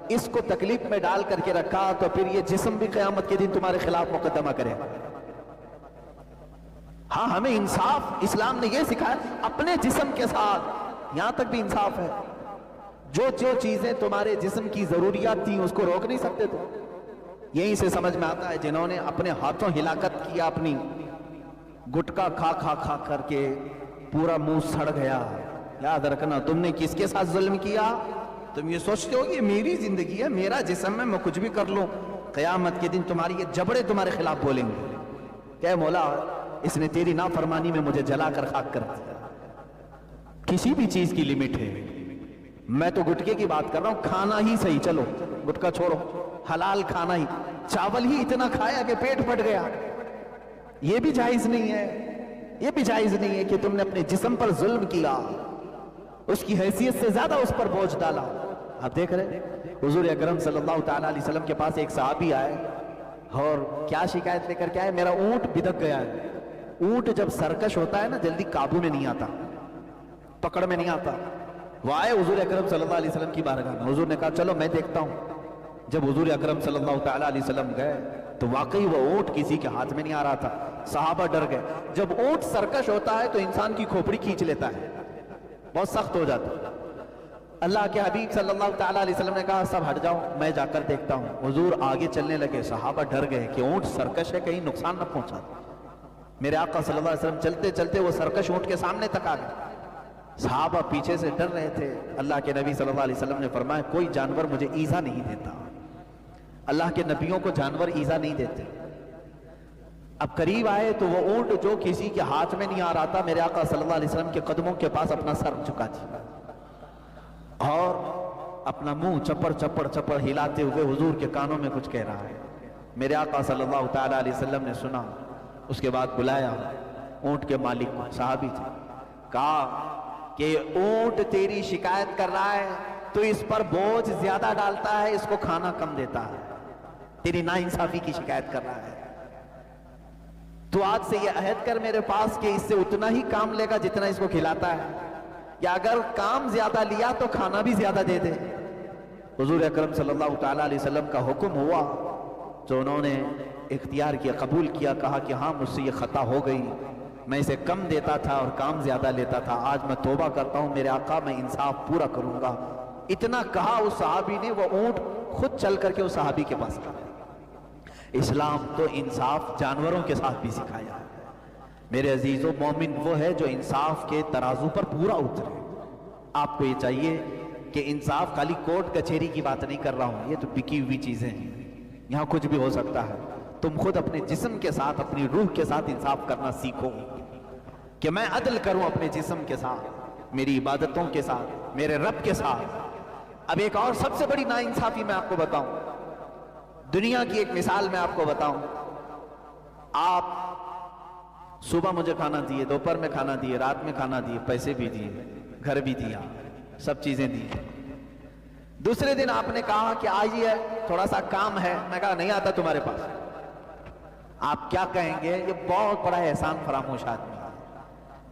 اس کو تکلیف میں ڈال کر کے رکھا تو پھر یہ جسم بھی قیامت کے دن تمہارے خلاف مقدمہ کرے. ہاں ہمیں انصاف اسلام نے یہ سکھایا, اپنے جسم کے ساتھ یہاں تک بھی انصاف ہے. جو چیزیں تمہارے جسم کی ضروریات تھیں اس کو روک نہیں سکتے تھے. یہیں سے سمجھ میں آتا ہے جنہوں نے اپنے ہاتھوں ہلاکت کیا, اپنی گٹکا کھا کھا کھا کر کے پورا منہ سڑ گیا. یاد رکھنا تم نے کس کے ساتھ ظلم کیا؟ تم یہ سوچتے ہو کہ میری زندگی ہے، میرا جسم ہے، میں کچھ بھی کر لوں. قیامت کے دن تمہاری یہ جبڑے تمہارے خلاف بولیں گے کہ مولا اس نے تیری نافرمانی میں مجھے جلا کر خاک کر دیا. کسی بھی چیز کی لمٹ ہے. میں تو گٹکے کی بات کر رہا ہوں، کھانا ہی صحیح، چلو گٹکا چھوڑو، حلال کھانا ہی. چاول ہی اتنا کھایا کہ پیٹ پھٹ گیا، یہ بھی جائز نہیں ہے. یہ بھی جائز نہیں ہے کہ تم نے اپنے جسم پر ظلم کیا، اس کی حیثیت سے زیادہ اس پر بوجھ ڈالا. آپ دیکھ رہے حضور اکرم صلی اللہ تعالیٰ علیہ وسلم کے پاس ایک صحابی آئے اور کیا شکایت لے کر کے آئے؟ میرا اونٹ بدک گیا ہے. اونٹ جب سرکش ہوتا ہے نا جلدی قابو میں نہیں آتا، پکڑ میں نہیں آتا. وہ آئے حضور اکرم صلی اللہ علیہ وسلم کی بارگاہ میں. حضور نے کہا چلو میں دیکھتا ہوں. جب حضور اکرم صلی اللہ تعالیٰ علیہ وسلم گئے تو واقعی وہ اونٹ کسی کے ہاتھ میں نہیں آ رہا تھا. صحابہ ڈر گئے. جب اونٹ سرکش ہوتا ہے تو انسان کی کھوپڑی کھینچ لیتا ہے، بہت سخت ہو جاتا ہے. اللہ کے حبیب صلی اللہ تعالیٰ علیہ وسلم نے کہا سب ہٹ جاؤ، میں جا کر دیکھتا ہوں. حضور آگے چلنے لگے. صحابہ ڈر گئے کہ اونٹ سرکش ہے، کہیں نقصان نہ پہنچا. میرے آقا صلی اللہ علیہ وسلم چلتے چلتے وہ سرکش اونٹ کے سامنے تک آ گئے. صحابہ پیچھے سے ڈر رہے تھے. اللہ کے نبی صلی اللہ علیہ وسلم نے فرمایا کوئی جانور مجھے ایذا نہیں دیتا. اللہ کے نبیوں کو جانور ایذا نہیں دیتے. اب قریب آئے تو وہ اونٹ جو کسی کے ہاتھ میں نہیں آ رہا تھا، میرے آقا صلی اللہ علیہ وسلم کے قدموں کے پاس اپنا سر جھکا دیا اور اپنا منہ چپڑ چپڑ چپڑ ہلاتے ہوئے حضور کے کانوں میں کچھ کہہ رہا ہے. میرے آقا صلی اللہ تعالیٰ علیہ وسلم نے سنا. اس کے بعد بلایا اونٹ کے مالک کو، صحابی تھے. کہا کہ اونٹ تیری شکایت کر رہا ہے، تو اس پر بوجھ زیادہ ڈالتا ہے، اس کو کھانا کم دیتا ہے، تیری ناانصافی کی شکایت کر رہا ہے. تو آج سے یہ عہد کر میرے پاس کہ اس سے اتنا ہی کام لے گا جتنا اس کو کھلاتا ہے، یا اگر کام زیادہ لیا تو کھانا بھی زیادہ دے دے. حضور اکرم صلی اللہ تعالیٰ علیہ وسلم کا حکم ہوا جو انہوں نے اختیار کیا، قبول کیا. کہا کہ ہاں مجھ سے یہ خطا ہو گئی، میں اسے کم دیتا تھا اور کام زیادہ لیتا تھا. آج میں توبہ کرتا ہوں میرے آقا، میں انصاف پورا کروں گا. اتنا کہا اس صحابی نے، وہ اونٹ خود چل کر کے اس صحابی کے پاس گیا. اسلام تو انصاف جانوروں کے ساتھ بھی سکھایا. میرے عزیزو، مومن وہ ہے جو انصاف کے ترازو پر پورا اترے. آپ کو یہ چاہیے کہ انصاف خالی کورٹ کچہری کی بات نہیں کر رہا ہوں، یہ تو بکی ہوئی چیزیں ہیں، یہاں کچھ بھی ہو سکتا ہے. تم خود اپنے جسم کے ساتھ، اپنی روح کے ساتھ انصاف کرنا سیکھو کہ میں عدل کروں اپنے جسم کے ساتھ، میری عبادتوں کے ساتھ، میرے رب کے ساتھ. اب ایک اور سب سے بڑی ناانصافی میں آپ کو بتاؤں، دنیا کی ایک مثال میں آپ کو بتاؤں. آپ صبح مجھے کھانا دیے، دوپہر میں کھانا دیے، رات میں کھانا دیے، پیسے بھی دیے، گھر بھی دیا، سب چیزیں دی. دوسرے دن آپ نے کہا کہ آئیے تھوڑا سا کام ہے. میں کہا نہیں آتا تمہارے پاس. آپ کیا کہیں گے؟ یہ بہت بڑا احسان فراموش آدمی ہے،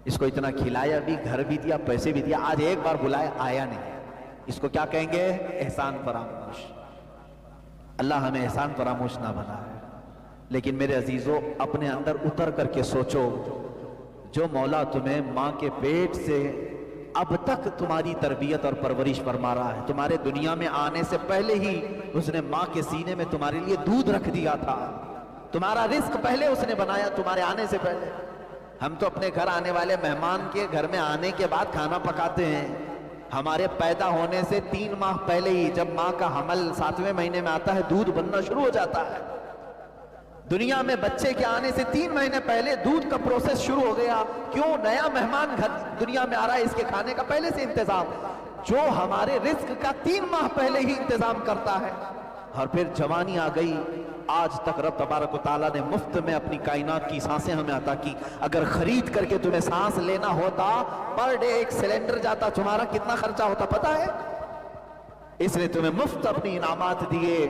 اس کو اتنا کھلایا بھی، گھر بھی دیا، پیسے بھی دیا، آج ایک بار بلایا آیا نہیں. اس کو کیا کہیں گے؟ احسان فراموش. اللہ ہمیں احسان فراموش نہ بنائے. لیکن میرے عزیزو، اپنے اندر اتر کر کے سوچو، جو مولا تمہیں ماں کے پیٹ سے اب تک تمہاری تربیت اور پرورش فرما رہا ہے، تمہارے دنیا میں آنے سے پہلے ہی اس نے ماں کے سینے میں تمہارے لیے دودھ رکھ دیا تھا، تمہارا رزق پہلے اس نے بنایا تمہارے آنے سے پہلے. ہم تو اپنے گھر آنے والے مہمان کے گھر میں آنے کے بعد کھانا پکاتے ہیں. ہمارے پیدا ہونے سے 3 ماہ پہلے ہی جب ماں کا حمل 7ویں مہینے میں آتا ہے، دودھ بننا شروع ہو جاتا ہے. دنیا میں بچے کے آنے سے 3 مہینے پہلے دودھ کا پروسیس شروع ہو گیا. کیوں؟ نیا مہمان گھر دنیا میں آ رہا ہے، اس کے کھانے کا پہلے سے انتظام، جو ہمارے رزق کا 3 ماہ پہلے ہی انتظام کرتا ہے. اور پھر جوانی آ گئی. آج تک رب تبارک و تعالیٰ نے مفت میں اپنی کائنات کی سانسیں ہمیں عطا کی. اگر خرید کر کے تمہیں سانس لینا ہوتا، پر ڈے 1 سلنڈر جاتا، تمہارا کتنا خرچہ ہوتا پتا ہے؟ اس نے تمہیں مفت اپنی انعامات دیے.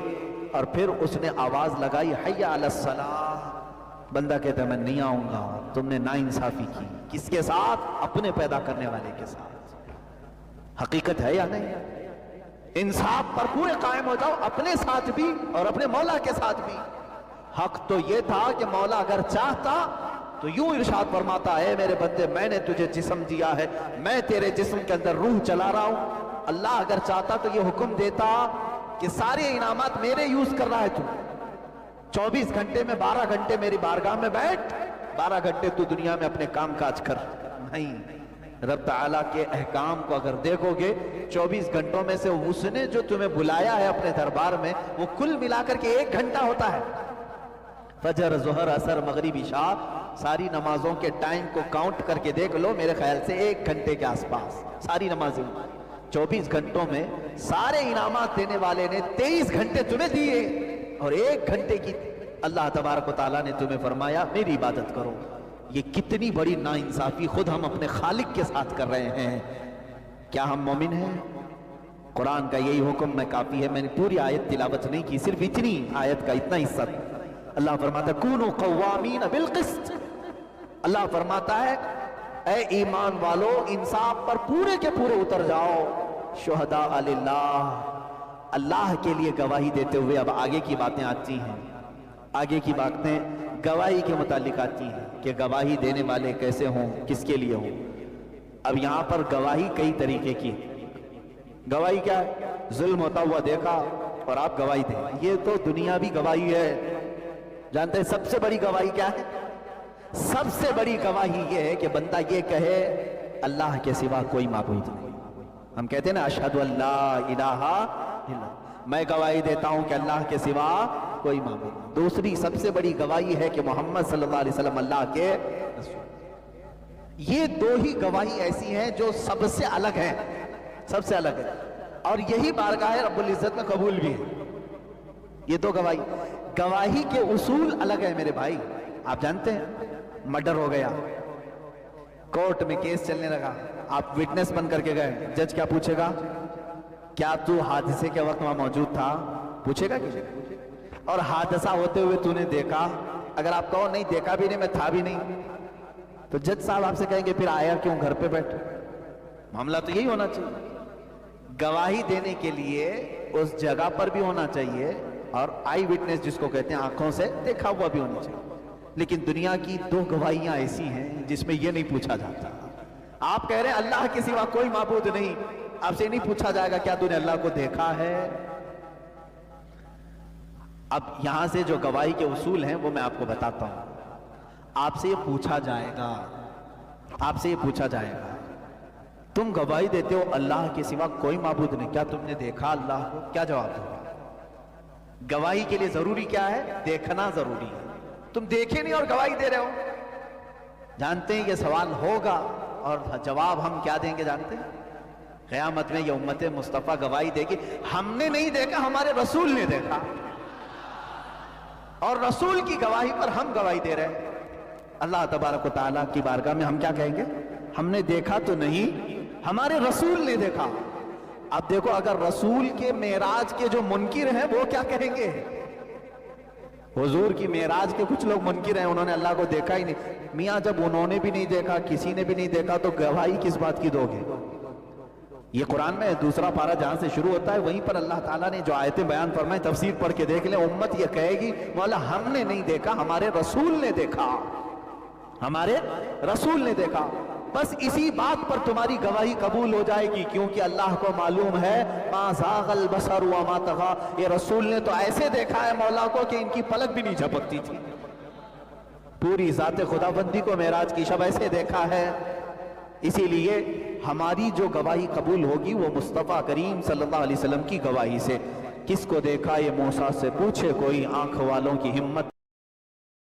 اور پھر اس نے آواز لگائی حی علی الصلاۃ. بندہ کہتا ہے میں نہیں آؤں گا. تم نے ناانصافی کی. کس کے ساتھ؟ اپنے پیدا کرنے والے کے ساتھ. حقیقت ہے یا نہیں؟ انصاف پر پورے قائم ہو جاؤ، اپنے ساتھ بھی اور اپنے مولا کے ساتھ بھی. حق تو یہ تھا کہ مولا اگر چاہتا تو یوں ارشاد فرماتا ہے میرے بندے میں نے تجھے جسم دیا ہے، میں تیرے جسم کے اندر روح چلا رہا ہوں. اللہ اگر چاہتا تو یہ حکم دیتا کہ سارے انعامات میرے یوز کر رہا ہے تو 24 گھنٹے میں 12 گھنٹے میری بارگاہ میں بیٹھ، 12 گھنٹے تو دنیا میں اپنے کام کاج کر، نہیں، رب تعالیٰ کے احکام کو اگر دیکھو گے 24 گھنٹوں میں سے اس نے جو تمہیں بلایا ہے اپنے دربار میں وہ کل ملا کر کے 1 گھنٹہ ہوتا ہے۔ فجر، ظہر، عصر، مغرب، عشاء، ساری نمازوں کے ٹائم کو کاؤنٹ کر کے دیکھ لو، میرے خیال سے 1 گھنٹے کے آس پاس ساری نمازیں 24 گھنٹوں میں سارے انعامات دینے والے نے 23 گھنٹے تمہیں دیے اور 1 گھنٹے کی اللہ تبارک و تعالیٰ نے تمہیں فرمایا میری عبادت کرو۔ یہ کتنی بڑی ناانصافی خود ہم اپنے خالق کے ساتھ کر رہے ہیں۔ کیا ہم مومن ہیں؟ قرآن کا یہی حکم میں کافی ہے، میں نے پوری آیت تلاوت نہیں کی، صرف اتنی آیت کا اتنا حصہ۔ اللہ فرماتا ہے کونوا قوامین بالقسط، اللہ فرماتا ہے اے ایمان والو انصاف پر پورے کے پورے اتر جاؤ، شہداء للہ، اللہ کے لیے گواہی دیتے ہوئے۔ اب آگے کی باتیں آتی ہیں، آگے کی باتیں گواہی کے متعلق آتی ہیں کہ گواہی دینے والے کیسے ہوں، کس کے لیے ہوں۔ اب یہاں پر گواہی کئی طریقے کی، گواہی کیا ہے؟ ظلم ہوتا ہوا دیکھا اور آپ گواہی دیں، یہ تو دنیاوی گواہی ہے۔ جانتے ہیں سب سے بڑی گواہی کیا ہے؟ سب سے بڑی گواہی یہ ہے کہ بندہ یہ کہے اللہ کے سوا کوئی معبود نہیں۔ ہم کہتے ہیں نا اشہد ان لا الہ الا اللہ، میں گواہی دیتا ہوں کہ اللہ کے سوا کوئی معبود نہیں۔ دوسری سب سے بڑی گواہی ہے کہ محمد صلی اللہ علیہ وسلم اللہ کے رسول۔ یہ 2 ہی گواہی ایسی ہیں جو سب سے الگ ہیں، سب سے الگ ہے، اور یہی بارگاہ رب العزت میں قبول بھی ہے۔ یہ 2 گواہی، گواہی کے اصول الگ ہیں میرے بھائی۔ آپ جانتے ہیں مرڈر ہو گیا، کورٹ میں کیس چلنے لگا، آپ وٹنس بن کر کے گئے، جج کیا پوچھے گا؟ کیا تو حادثے کے وقت وہاں موجود تھا؟ پوچھے گا کہ اور حادثہ ہوتے ہوئے تو نے دیکھا؟ اگر آپ کہو نہیں دیکھا بھی نہیں، میں تھا بھی نہیں، تو جج صاحب آپ سے کہیں گے پھر آیا کیوں گھر پہ بیٹھ؟ معاملہ تو یہی ہونا چاہیے، گواہی دینے کے لیے اس جگہ پر بھی ہونا چاہیے اور آئی وٹنس جس کو کہتے ہیں آنکھوں سے دیکھا ہوا بھی ہونا چاہیے۔ لیکن دنیا کی 2 گواہیاں ایسی ہیں جس میں یہ نہیں پوچھا جاتا۔ آپ کہہ رہے ہیں اللہ کے سوا کوئی معبود نہیں، آپ سے نہیں پوچھا جائے گا کیا تو نے اللہ کو دیکھا ہے؟ اب یہاں سے جو گواہی کے اصول ہیں وہ میں آپ کو بتاتا ہوں۔ آپ سے یہ پوچھا جائے گا، آپ سے یہ پوچھا جائے گا تم گواہی دیتے ہو اللہ کے سوا کوئی معبود نہیں، کیا تم نے دیکھا اللہ کو؟ کیا جواب دو؟ گواہی کے لیے ضروری کیا ہے؟ دیکھنا ضروری ہے۔ تم دیکھے نہیں اور گواہی دے رہے ہو؟ جانتے ہیں یہ سوال ہوگا اور جواب ہم کیا دیں گے جانتے ہیں؟ قیامت میں یہ امت مصطفیٰ گواہی دے گی ہم نے نہیں دیکھا، ہمارے رسول نے دیکھا، اور رسول کی گواہی پر ہم گواہی دے رہے ہیں۔ اللہ تبارک و تعالیٰ کی بارگاہ میں ہم کیا کہیں گے؟ ہم نے دیکھا تو نہیں، ہمارے رسول نے دیکھا۔ اب دیکھو اگر رسول کے معراج کے جو منکر ہیں وہ کیا کہیں گے؟ حضور کی معراج کے کچھ لوگ منکر ہیں، انہوں نے اللہ کو دیکھا ہی نہیں۔ میاں جب انہوں نے بھی نہیں دیکھا، کسی نے بھی نہیں دیکھا، تو گواہی کس بات کی دو گے؟ یہ قرآن میں دوسرا پارہ جہاں سے شروع ہوتا ہے وہیں پر اللہ تعالیٰ نے جو آیتیں بیان فرمائیں تفسیر پڑھ کے دیکھ لیں، امت یہ کہے گی مولا ہم نے نہیں دیکھا، ہمارے رسول نے دیکھا، ہمارے رسول نے دیکھا۔ بس اسی بات پر تمہاری گواہی قبول ہو جائے گی، کیونکہ اللہ کو معلوم ہے ما زاغ البصر وما طغى، یہ رسول نے تو ایسے دیکھا ہے مولا کو کہ ان کی پلک بھی نہیں جھپکتی تھی۔ پوری ذات خداوندی کو معراج کی شب ایسے دیکھا ہے۔ اسی لیے ہماری جو گواہی قبول ہوگی وہ مصطفیٰ کریم صلی اللہ علیہ وسلم کی گواہی سے۔ کس کو دیکھا یہ موسیٰ سے پوچھے کوئی، آنکھ والوں کی ہمت